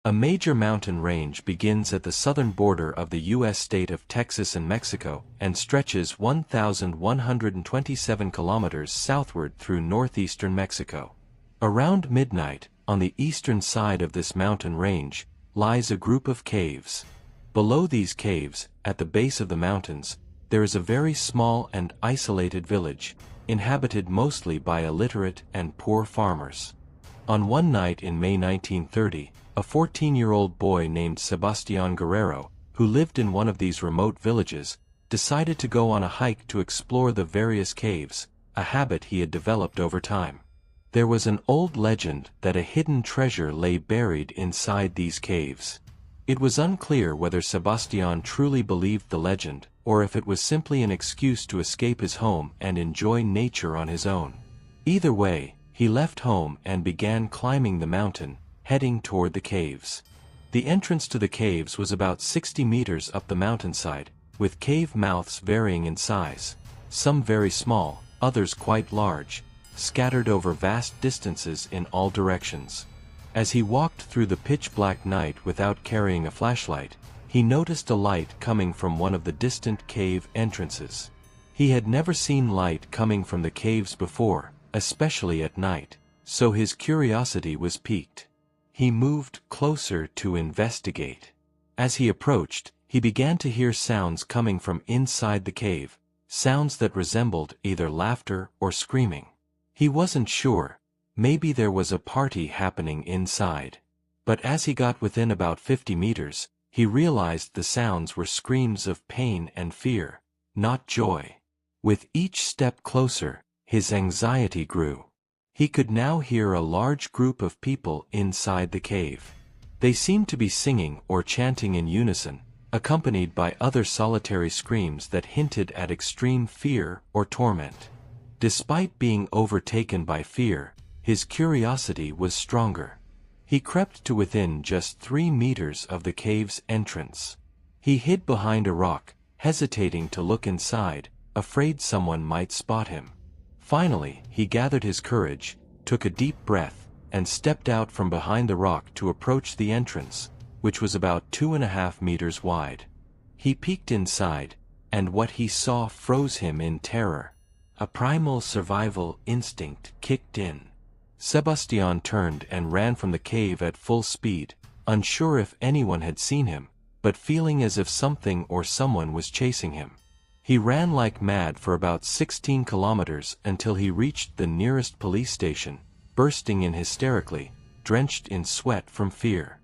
A major mountain range begins at the southern border of the U.S. state of Texas and Mexico and stretches 1,127 kilometers southward through northeastern Mexico. Around midnight, on the eastern side of this mountain range, lies a group of caves. Below these caves, at the base of the mountains, there is a very small and isolated village, inhabited mostly by illiterate and poor farmers. On one night in May 1930, a 14-year-old boy named Sebastián Guerrero, who lived in one of these remote villages, decided to go on a hike to explore the various caves, a habit he had developed over time. There was an old legend that a hidden treasure lay buried inside these caves. It was unclear whether Sebastián truly believed the legend, or if it was simply an excuse to escape his home and enjoy nature on his own. Either way, he left home and began climbing the mountain, heading toward the caves. The entrance to the caves was about 60 meters up the mountainside, with cave mouths varying in size, some very small, others quite large, scattered over vast distances in all directions. As he walked through the pitch-black night without carrying a flashlight, he noticed a light coming from one of the distant cave entrances. He had never seen light coming from the caves before, especially at night, so his curiosity was piqued. He moved closer to investigate. As he approached, he began to hear sounds coming from inside the cave, sounds that resembled either laughter or screaming. He wasn't sure, maybe there was a party happening inside. But as he got within about 50 meters, he realized the sounds were screams of pain and fear, not joy. With each step closer, his anxiety grew. He could now hear a large group of people inside the cave. They seemed to be singing or chanting in unison, accompanied by other solitary screams that hinted at extreme fear or torment. Despite being overtaken by fear, his curiosity was stronger. He crept to within just 3 meters of the cave's entrance. He hid behind a rock, hesitating to look inside, afraid someone might spot him. Finally, he gathered his courage, took a deep breath, and stepped out from behind the rock to approach the entrance, which was about 2.5 meters wide. He peeked inside, and what he saw froze him in terror. A primal survival instinct kicked in. Sebastián turned and ran from the cave at full speed, unsure if anyone had seen him, but feeling as if something or someone was chasing him. He ran like mad for about 16 kilometers until he reached the nearest police station, bursting in hysterically, drenched in sweat from fear.